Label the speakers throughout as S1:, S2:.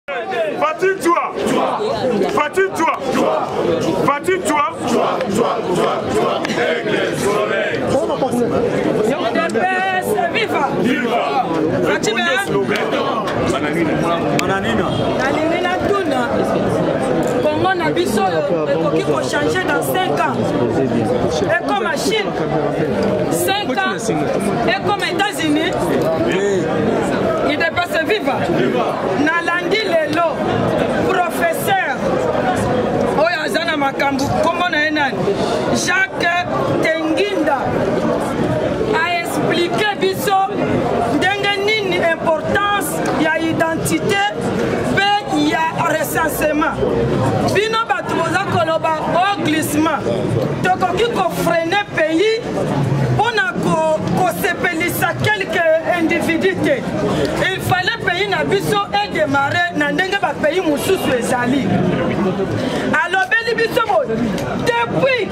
S1: Fatine-toi. Fatine-toi. Fatine-toi.
S2: Viva. Viva. Fatime. Mananina. Mananina tuna. Congo na biso ekoki ko changer dans 5 ans. Et comme la Chine. 5 ans. Et comme les États-Unis. Il dépasse Viva. Nalandi lelo. Professeur. Oya zana makambu. Comment na enani? Jacques Tenginda a expliqué biso ndenge nini importance ya identité pe ya recensement. Bino batu boza koloba au glissement. Tokoki ko freiner pays pona ko sepelisa quelques individus. Il fallait pays na biso et démarrer na ndenge ba pays mususu ezali. Alors beli biso depuis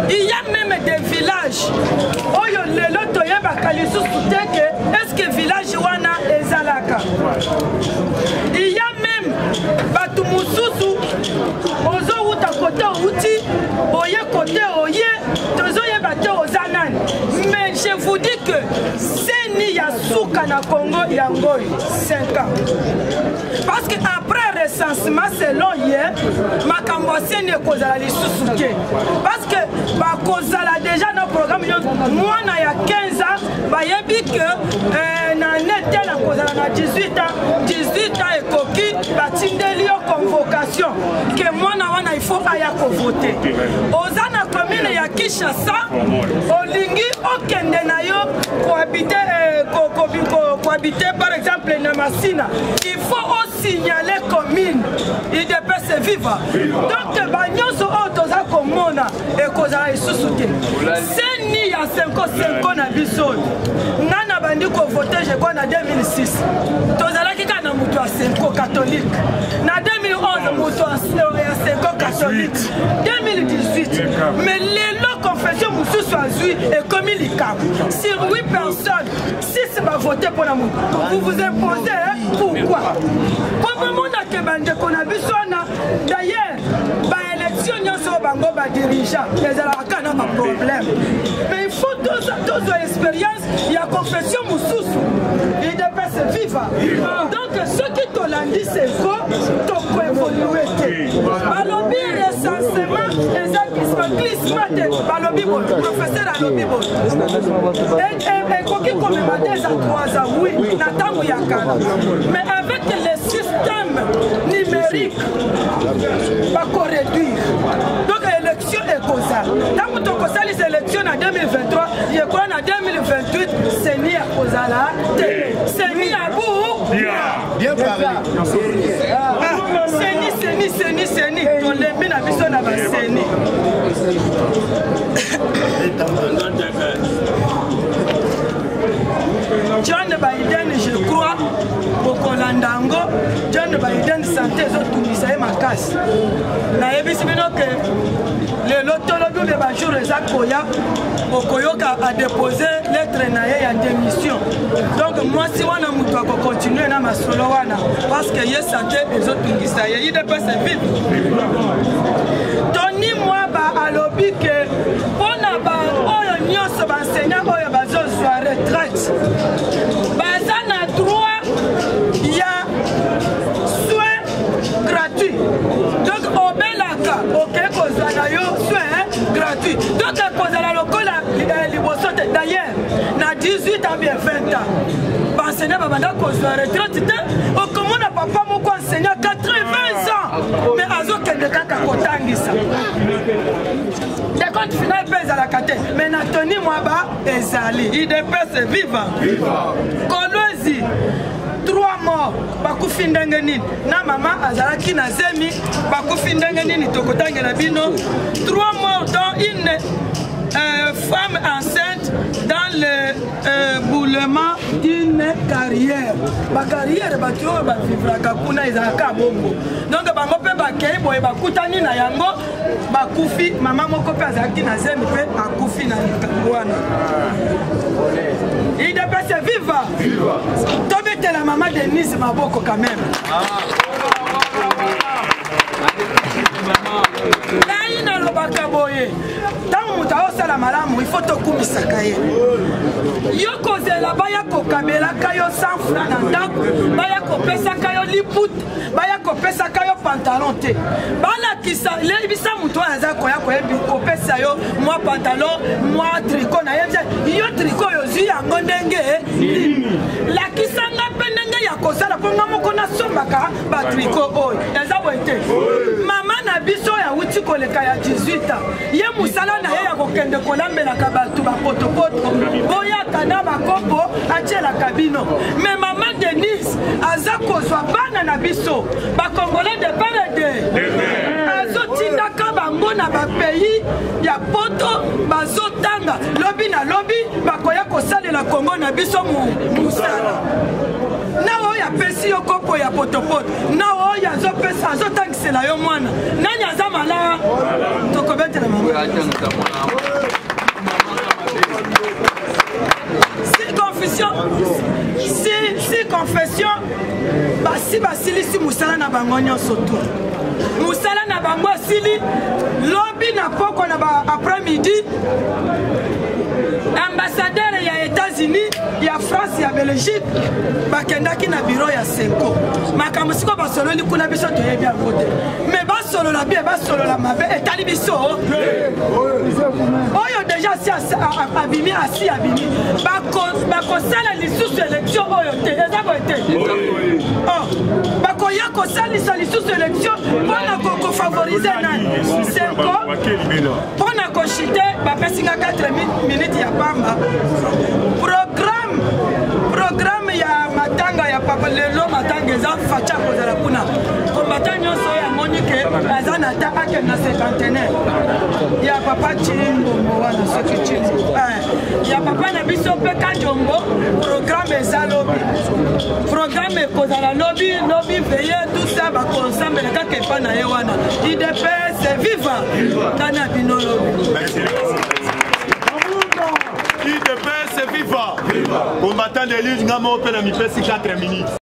S2: il y a même des villages oyo lelo toyeba kalisusu teke est-ce que village wana ezalaka. Il y a même batu mususu ozo uta côté outi oye côté oye tozo yeba te ozanani. Mais je vous dis que seni ya suka na Congo yangoy 5 ans. Parce que après recensement selon hier makambo seni kozala lisusu te. Parce que ba kozala déjà dans programme moi na ya 15 ans ba yebi que na nete na kozala na 18 ans ekoki batindeli yo convocation que moi na wana il faut aya ko voter. Ozana commune ya Kinshasa olingi okende na yo cohabiter par exemple na Masina, il faut signaler commune il dépasse Viva. Donc banyoso otoza komona ekozala isusu te. Seni ya 5 na biso ngana bandi ko voter je crois na 2006 tozalaki kana mutu ya 5 catholique, na 2011 mutu ya 5 catholique, 2018 mais lelo confession mususu azui et comme il sur 8 personnes 6 va voter pour la mutu. Vous vous imposez pourquoi? Comme mon a que bande qu'on a besoin d'ailleurs ba élection nyonso bango ba dirigeant les alaka na problème. Mais il faut deux expériences, il y a confession mususu. Il dépasse Viva. Donc ceux qui te l'ont dit c'est quoi? Tu peux évoluer. Balobi recensement exactement balobi professeur alobi bon. Et koki comme des à 3 ans oui, natango yakana. Mais avec le système numérique va réduire. Donc l'élection est comme ça. Tant que tu as les élections en 2023, il y a quoi en 2028, c'est ni à Kozala, c'est ni à vous. Bien parlé. C'est ni. On les met à Bisson à Basseni. John Biden, je crois, au Colandango, John Biden santé tout misaï ma casse. Na ebisi bino que le lotolobi de bajou Rezak Koya, Okoyoka a déposé lettre naie en démission. Donc moi si wana mutu ako continuer na masolo wana parce que ye santé les autres misaï, il dépasse vite. Tony moi ba alobi que pona ba oyo nyonso ba enseignant oyo bazo zwa retraite. Bazana droit, il y a soins gratuits. Donc au Belaka, ok, kozana yo soins gratuits. Donc kozana lokola libosote. D'ailleurs, na 18 ans bien 20 ans. Enseignant babanda kozwa retraite. Au comment na papa moko enseignant 80 ans. Mais azo kende kaka kotangisa. Des comptes final pèse à la cate. Mais Nathalie Mwaba ezali. Il dépasse Viva. Kolozi 3 morts. Bakufi ndenge nini. Na mama azalaki na zemi. Bakufi ndenge nini tokotangela bino. 3 morts dans une femme enceinte dans le boulement d'une carrière. Ma carrière batu ba vivra kakuna izaka bongo. Donc bango pe bakei boye bakutani na yango bakufi mama moko pe azaki na zemi pe akufi na wana. Il dépasse Viva. Viva. Tobete la maman Denise Maboko quand même. ngai nalobaka boye ntango moto aosala malamu ifo tokumisaka ye yo kozela baya kokabelaka yo 100 francs na ndako baya kopesaka yo liputa baya kopesaka yo pantalon te balakisa lebisa moto aza koya koyebi kopesa yo mwa pantalon mwa triko na ye yo triko yozwi yango ndenge lakisanga mpe ndenge ya kosala mpo nga moko nasombaka batriko oyo eza boye te mama na biso ya wuti koleka ya 18 ye mosala na ye ya kokende kolambelaka bato bapotopoto boyaka na bakopo atielaka bino me mama Denise aza kozwa bana na biso bakongolais de parede azotindaka bango na bapeyi ya poto bazotanga lobi na lobi bakoya kosalela kongo na biso mosala na oyo apesi yo kopo ya potopoto na oyo azotangisela yo mwana nani aza malaa tokobetela mama si confession basi basilisi musala na bango nyonso tu musala na bango asili lobi na poko na ba après midi ambassadeur ya États-Unis ya France ya Belgique bakendaki na bureau ya Senko makambo siko basololi kuna biso toyebi yango te me basolola bien basolola mabe etali biso oyo deja si abimi asi abimi bakosala lisusu élection oyo te eza boye te bakoya kosalisa lisusu élection mpona kofavorize nani Senko mpona koshite bapesinga 4 minutes ya pamba programme ya matanga ya papa lelo matanga eza facha kozala kuna kombata nyonso ya monike aza na ta ake na cinquantenaire ya papa Chimbombo wana soki Chimbo ya papa na biso mpe Kanjombo programme eza lobi programme ekozala lobi veye tout ça bakonsambela kaka epa na ye wana IDPS viva kana bino lobi.
S3: IDPS viva. Combattant de l'île, nous avons 4 minutes.